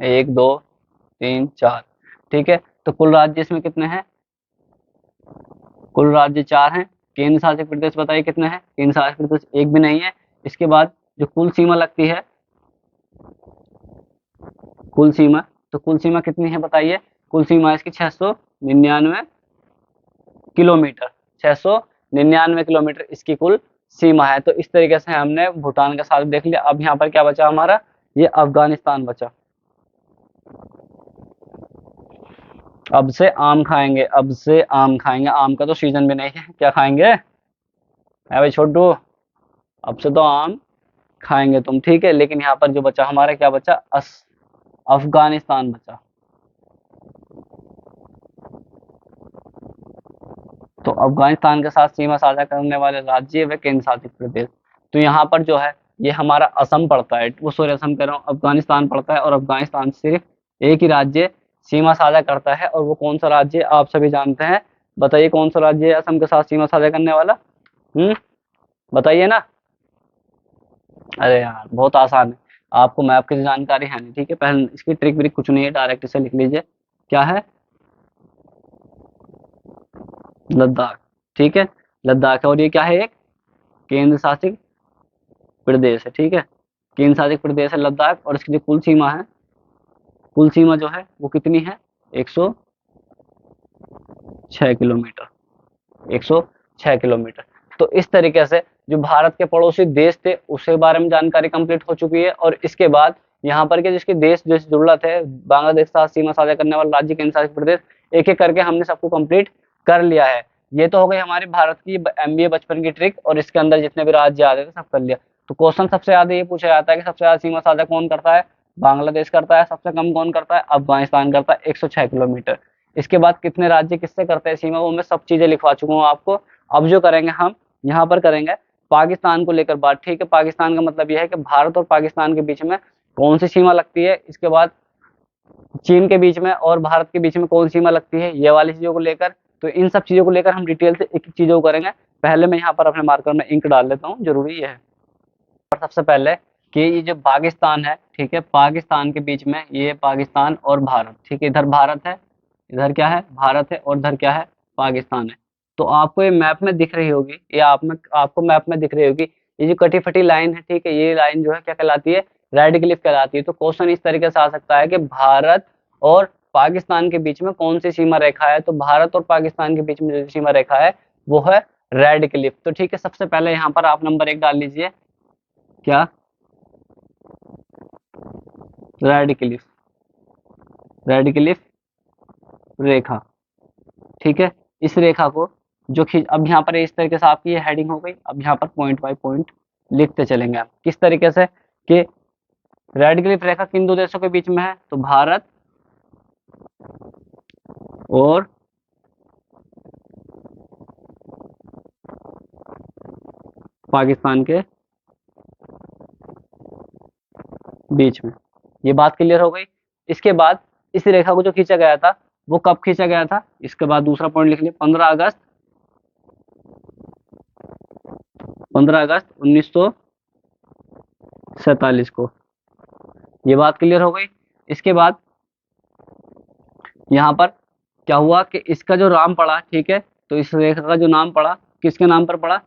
1 2 3 4, ठीक है। तो कुल राज्य इसमें कितने हैं, कुल राज्य 4 हैं। केंद्र शासित प्रदेश बताइए कितने हैं, केंद्र शासित प्रदेश एक भी नहीं है। इसके बाद जो कुल सीमा लगती है, कुल सीमा, तो कुल सीमा कितनी है बताइए, कुल सीमा इसकी 699 किलोमीटर, 699 किलोमीटर इसकी कुल सीमा है। तो इस तरीके से हमने भूटान का साथ देख लिया। अब यहाँ पर क्या बचा हमारा, ये अफगानिस्तान बचा। अब से आम खाएंगे, अब से आम खाएंगे, आम का तो सीजन भी नहीं है, क्या खाएंगे है भाई छोटू, अब से तो आम खाएंगे तुम, ठीक है। लेकिन यहाँ पर जो बचा हमारा, क्या बचा, अफगानिस्तान बचा। तो अफगानिस्तान के साथ सीमा साझा करने वाले राज्य व केंद्र शासित प्रदेश, तो यहाँ पर जो है ये हमारा असम पड़ता है, वो सॉरी असम कह रहा हूँ, अफगानिस्तान पड़ता है। और अफगानिस्तान सिर्फ एक ही राज्य सीमा साझा करता है, और वो कौन सा राज्य आप सभी जानते हैं। बताइए कौन सा राज्य है असम के साथ सीमा साझा करने वाला, बताइए ना। अरे यार बहुत आसान है। आपको मैप की जानकारी है नहीं, ठीक है। पहले इसकी ट्रिक ब्रिक कुछ नहीं है, डायरेक्ट इसे लिख लीजिए। क्या है? लद्दाख, ठीक है। लद्दाख है, और ये क्या है? एक केंद्र शासित प्रदेश है, ठीक है। केंद्र शासित प्रदेश है लद्दाख, और इसकी जो कुल सीमा है, कुल सीमा जो है वो कितनी है? 106 किलोमीटर, 106 किलोमीटर। तो इस तरीके से जो भारत के पड़ोसी देश थे उसके बारे में जानकारी कंप्लीट हो चुकी है। और इसके बाद यहाँ पर के जिसके देश जिस जरूरत है, बांग्लादेश के साथ सीमा साझा करने वाला राज्य, केंद्र शासित प्रदेश, एक एक करके हमने सबको कंप्लीट कर लिया है। ये तो हो गई हमारी भारत की एमबीए बचपन की ट्रिक, और इसके अंदर जितने भी राज्य आते थे सब कर लिया। तो क्वेश्चन सबसे ज्यादा ये पूछा जाता है कि सबसे ज्यादा सीमा साझा कौन करता है? बांग्लादेश करता है। सबसे कम कौन करता है? अफगानिस्तान करता है, 106 किलोमीटर। इसके बाद कितने राज्य किससे करते हैं सीमा, वो मैं सब चीजें लिखवा चुका हूँ आपको। अब जो करेंगे हम यहाँ पर करेंगे पाकिस्तान को लेकर बात, ठीक है। पाकिस्तान का मतलब यह है कि भारत और पाकिस्तान के बीच में कौन सी सीमा लगती है, इसके बाद चीन के बीच में और भारत के बीच में कौन सीमा लगती है, ये वाली चीजों को लेकर। तो इन सब चीजों को लेकर हम डिटेल से एक एक चीजों को करेंगे। पहले मैं यहाँ पर अपने मार्कर में इंक डाल लेता हूँ, जरूरी है। और सबसे पहले कि ये जो पाकिस्तान है, ठीक है, पाकिस्तान के बीच में ये पाकिस्तान और भारत, ठीक है। इधर भारत है, इधर क्या है? भारत है, और इधर क्या है? पाकिस्तान है। तो आपको ये मैप में दिख रही होगी, ये आपको मैप में दिख रही होगी, ये जो कटी फटी लाइन है, ठीक है, ये लाइन जो है क्या कहलाती है? रेड क्लिफ कहलाती है। तो क्वेश्चन इस तरीके से आ सकता है कि भारत और पाकिस्तान के बीच में कौन सी सीमा रेखा है? तो भारत और पाकिस्तान के बीच में जो सीमा रेखा है वो है रेड क्लिफ। तो ठीक है, सबसे पहले यहाँ पर आप नंबर 1 डाल लीजिए। क्या? रेड क्लिफ, रेड क्लिफ रेखा, ठीक है। इस रेखा को जो खींच, अब यहाँ पर इस तरीके से आपकी ये हेडिंग हो गई। अब यहाँ पर पॉइंट बाय पॉइंट लिखते चलेंगे आप, किस तरीके से कि रेड क्लिफ रेखा किन दो देशों के बीच में है? तो भारत और पाकिस्तान के बीच में। ये बात क्लियर हो गई। इसके बाद इस रेखा को जो खींचा गया था वो कब खींचा गया था? इसके बाद दूसरा पॉइंट लिख लिया, 15 अगस्त, 15 अगस्त 1947 को। ये बात क्लियर हो गई। इसके बाद यहाँ पर क्या हुआ कि इसका जो नाम पड़ा, ठीक है, तो इस रेखा का जो नाम पड़ा किसके नाम पर पड़ा?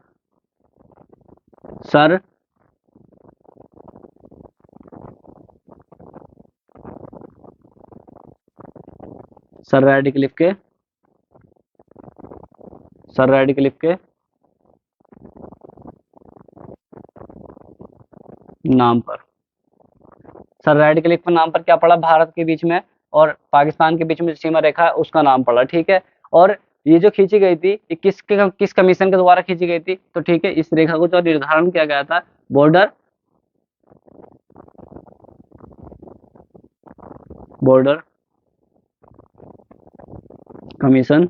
सर सर रेडक्लिफ के, सर रेडक्लिफ के नाम पर। सर रेडक्लिफ के नाम पर क्या पड़ा? भारत के बीच में और पाकिस्तान के बीच में जो सीमा रेखा है उसका नाम पड़ा, ठीक है। और ये जो खींची गई थी ये किस कमीशन के द्वारा खींची गई थी? तो ठीक है, इस रेखा को जो निर्धारण किया गया था बॉर्डर बॉर्डर कमीशन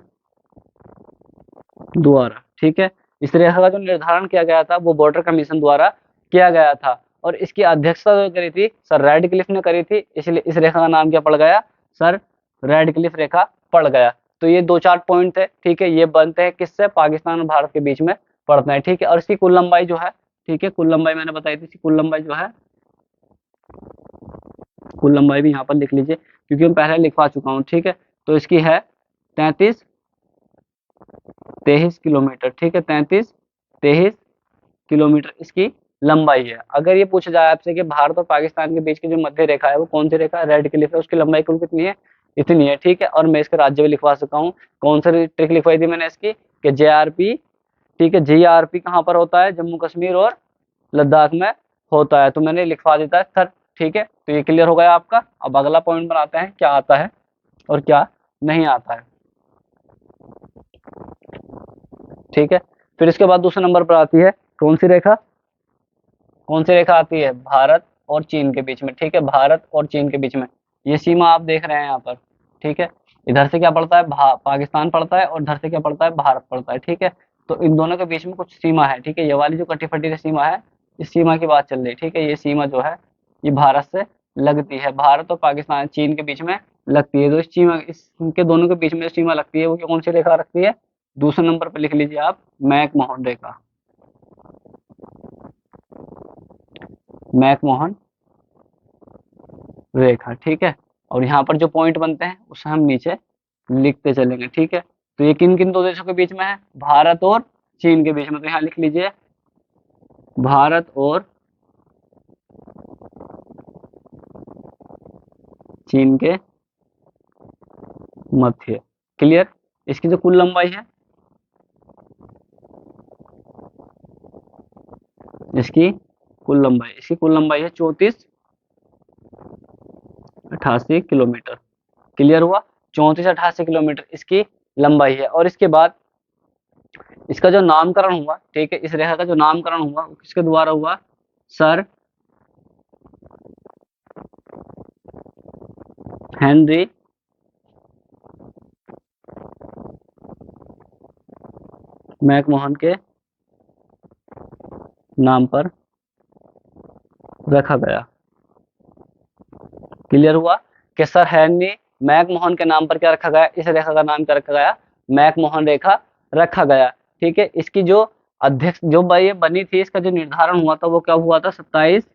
द्वारा, ठीक है। इस रेखा का जो निर्धारण किया गया था वो बॉर्डर कमीशन द्वारा किया गया था, और इसकी अध्यक्षता जो करी थी सर रेडक्लिफ ने करी थी, इसलिए इस रेखा का नाम क्या पड़ गया? सर रेडक्लिफ रेखा पड़ गया। तो ये 2-4 पॉइंट थे, ठीक है, ये बनते हैं किससे? पाकिस्तान और भारत के बीच में पड़ते हैं, ठीक है। और इसकी कुल लंबाई जो है, ठीक है, कुल लंबाई मैंने बताई थी, इसकी कुल लंबाई जो है, कुल लंबाई भी यहाँ पर लिख लीजिए क्योंकि मैं पहले लिखवा चुका हूँ, ठीक है। तो इसकी है 33 किलोमीटर, ठीक है, 33 किलोमीटर इसकी लंबाई है। अगर ये पूछा जाए आपसे कि भारत और पाकिस्तान के बीच की जो मध्य रेखा है वो कौन सी रेखा है? रेड क्लिफ है, उसकी लंबाई कुल कितनी है? इतनी है, ठीक है। और मैं इसका राज्य भी लिखवा सका हूँ। कौन सी ट्रिक लिखवाई थी मैंने इसकी कि JRP, ठीक है, JRP कहाँ पर होता है? जम्मू कश्मीर और लद्दाख में होता है। तो मैंने लिखवा देता है सर, ठीक है। तो ये क्लियर हो गया आपका। अब अगला पॉइंट बनाते हैं क्या आता है और क्या नहीं आता है, ठीक है। फिर इसके बाद दूसरे नंबर पर आती है कौन सी रेखा? कौन सी रेखा आती है? भारत और चीन के बीच में, ठीक है, भारत और चीन के बीच में ये सीमा आप देख रहे हैं यहाँ पर, ठीक है। इधर से क्या पड़ता है? पाकिस्तान पड़ता है, और इधर से क्या पड़ता है? भारत पड़ता है, ठीक है। तो इन दोनों के बीच में कुछ सीमा है, ठीक है। ये वाली जो कटी फटी सीमा है, इस सीमा की बात चल रही है, ठीक है। ये सीमा जो है ये भारत से लगती है, भारत और पाकिस्तान चीन के बीच में लगती है। तो इस सीमा, इसके दोनों के बीच में जो सीमा लगती है वो कौन सी रेखा रखती है? दूसरे नंबर पर लिख लीजिए आप, मैकमोहन रेखा, मैकमोहन रेखा, ठीक है। और यहाँ पर जो पॉइंट बनते हैं उसे हम नीचे लिखते चलेंगे, ठीक है। तो ये किन किन दो देशों के बीच में है? भारत और चीन के बीच में। तो यहाँ लिख लीजिए भारत और चीन के मध्य। क्लियर। इसकी जो कुल लंबाई है, इसकी कुल लंबाई है 3488 किलोमीटर। क्लियर हुआ। 3488 किलोमीटर इसकी लंबाई है। और इसके बाद इसका जो नामकरण हुआ, ठीक है, इस रेखा का जो नामकरण हुआ वो किसके द्वारा हुआ? सर हेनरी मैकमोहन के नाम पर रखा गया। क्लियर हुआ कि सर हेनरी मैकमोहन के नाम पर क्या रखा गया? इस रेखा का नाम क्या रखा गया? मैकमोहन रेखा रखा गया, ठीक है। इसकी जो अध्यक्ष जो ये बनी थी, इसका जो निर्धारण हुआ था वो क्या हुआ था? 27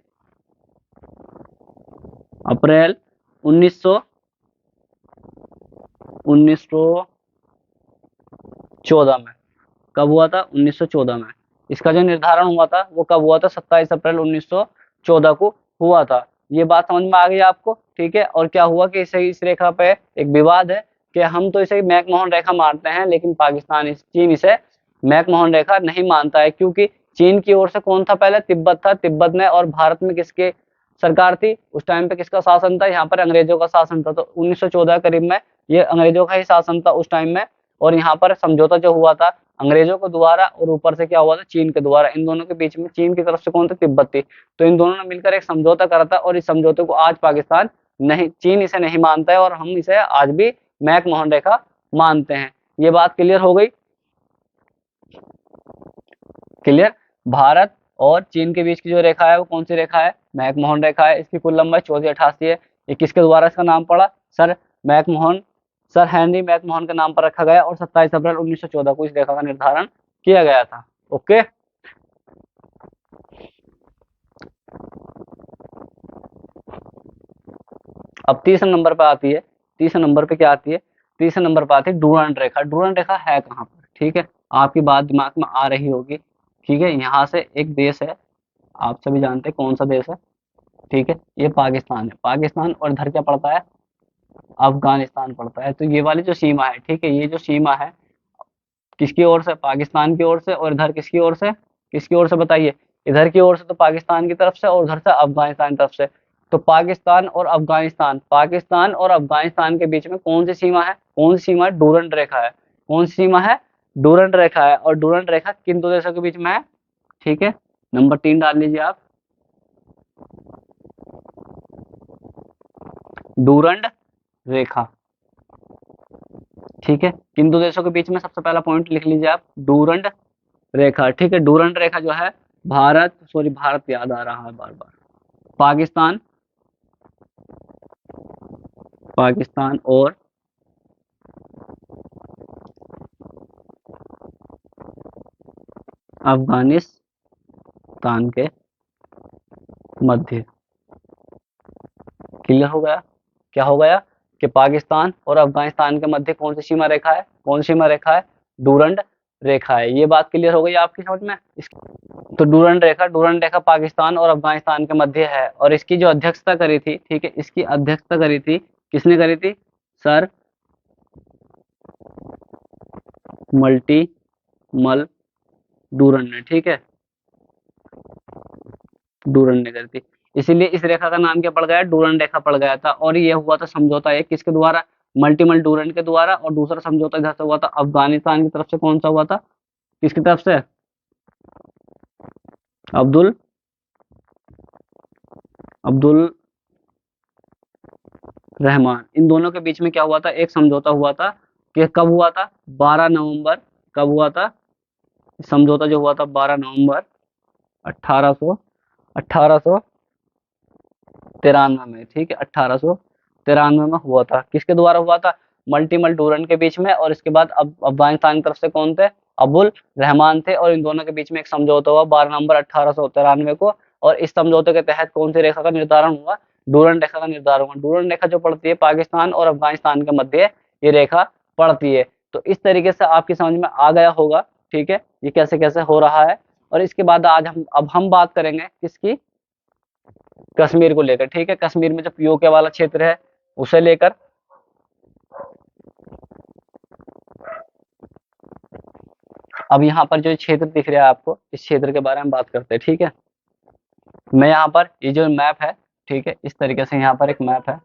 अप्रैल 1914 में। कब हुआ था? 1914 में। इसका जो निर्धारण हुआ था वो कब हुआ था? 27 अप्रैल 1914 को हुआ था। ये बात समझ में आ गई आपको, ठीक है। और क्या हुआ कि इस रेखा पे एक विवाद है कि हम तो इसे मैकमोहन रेखा मानते हैं, लेकिन चीन इसे मैकमोहन रेखा नहीं मानता है। क्योंकि चीन की ओर से कौन था? पहले तिब्बत था। तिब्बत में और भारत में किसके सरकार थी उस टाइम पे? किसका शासन था? यहाँ पर अंग्रेजों का शासन था। तो 1914 करीब में ये अंग्रेजों का ही शासन था उस टाइम में। और यहाँ पर समझौता जो हुआ था अंग्रेजों के द्वारा, और ऊपर से क्या हुआ था? चीन के द्वारा। इन दोनों के बीच में चीन की तरफ से कौन था? तिब्बत थी। तो इन दोनों ने मिलकर एक समझौता करा था, और इस समझौते को आज पाकिस्तान नहीं, चीन इसे नहीं मानता है, और हम इसे आज भी मैकमोहन रेखा मानते हैं। ये बात क्लियर हो गई। क्लियर। भारत और चीन के बीच की जो रेखा है वो कौन सी रेखा है? मैकमोहन रेखा है। इसकी कुल लंबाई 3488 है। ये किसके द्वारा इसका नाम पड़ा? सर हेनरी मैकमोहन के नाम पर रखा गया, और 27 अप्रैल 1914 को इस रेखा का निर्धारण किया गया था। ओके। अब तीसरे नंबर पर आती है। तीसरे नंबर पे क्या आती है? तीसरे नंबर पर आती है डूरांड रेखा। डूरांड रेखा है कहाँ पर? ठीक है, आपकी बात दिमाग में आ रही होगी। ठीक है, यहाँ से एक देश है, आप सभी जानते हैं कौन सा देश है। ठीक है, ये पाकिस्तान है। पाकिस्तान और इधर क्या पड़ता है? अफगानिस्तान पड़ता है। तो ये वाली जो सीमा है, ठीक है, ये जो सीमा है किसकी ओर से? पाकिस्तान की ओर से। और इधर किसकी ओर से? किसकी ओर से बताइए? इधर की ओर से तो पाकिस्तान की तरफ से, और उधर से अफगानिस्तान की तरफ से। तो पाकिस्तान और अफगानिस्तान के बीच में कौन सी सीमा है? कौन सी सीमा है? डूरंड रेखा है। कौन सी सीमा है? डूरंड रेखा है। और डूरंड रेखा किन दो देशों के बीच में है? ठीक है, नंबर 3 डाल लीजिए आप। डूरंड रेखा, ठीक है, किन दो देशों के बीच में? सबसे पहला पॉइंट लिख लीजिए आप, डूरंड रेखा। ठीक है, डूरंड रेखा जो है भारत याद आ रहा है बार बार। पाकिस्तान पाकिस्तान और अफगानिस्तान के मध्य। क्लियर हो गया? क्या हो गया कि पाकिस्तान और अफगानिस्तान के मध्य कौन सी सीमा रेखा है? कौन सी सीमा रेखा है? डूरंड रेखा है। ये बात क्लियर हो गई आपकी समझ में? तो डूरंड रेखा पाकिस्तान और अफगानिस्तान के मध्य है। और इसकी जो अध्यक्षता करी थी, ठीक है, इसकी अध्यक्षता करी थी, किसने करी थी? सर मल्टीमल डूरंड ने। ठीक है, डूरंड ने करी थी। इसीलिए इस रेखा का नाम क्या पड़ गया? डूरंड रेखा पड़ गया था। और ये हुआ था समझौता एक किसके द्वारा? मल्टीमल डूरंड के द्वारा। और दूसरा समझौता इधर से हुआ था अफगानिस्तान की तरफ से। कौन सा हुआ था? किसकी तरफ से? अब्दुल अब्दुल रहमान। इन दोनों के बीच में क्या हुआ था? एक समझौता हुआ था। कि कब हुआ था? 12 नवंबर। कब हुआ था समझौता? जो हुआ था 12 नवंबर 1893 में। ठीक है, 1893 में हुआ था। किसके द्वारा हुआ था? मल्टीमल डूरंड के बीच में। और इसके बाद अब अफगानिस्तान की तरफ से कौन थे? अबुल रहमान थे। और इन दोनों के बीच में एक समझौता हुआ 12 नवंबर 1893 को। और इस समझौते के तहत कौन सी रेखा का निर्धारण हुआ? डूरंड रेखा का निर्धारण होगा। डूरंड रेखा जो पड़ती है पाकिस्तान और अफगानिस्तान के मध्य ये रेखा पड़ती है। तो इस तरीके से आपकी समझ में आ गया होगा, ठीक है, ये कैसे कैसे हो रहा है। और इसके बाद आज हम बात करेंगे किसकी, कश्मीर को लेकर, ठीक है। कश्मीर में जो पीओके वाला क्षेत्र है उसे लेकर। अब यहाँ पर जो क्षेत्र दिख रहा है आपको, इस क्षेत्र के बारे में बात करते हैं, ठीक है। मैं यहाँ पर ये जो मैप है, ठीक है, इस तरीके से यहाँ पर एक मैप है।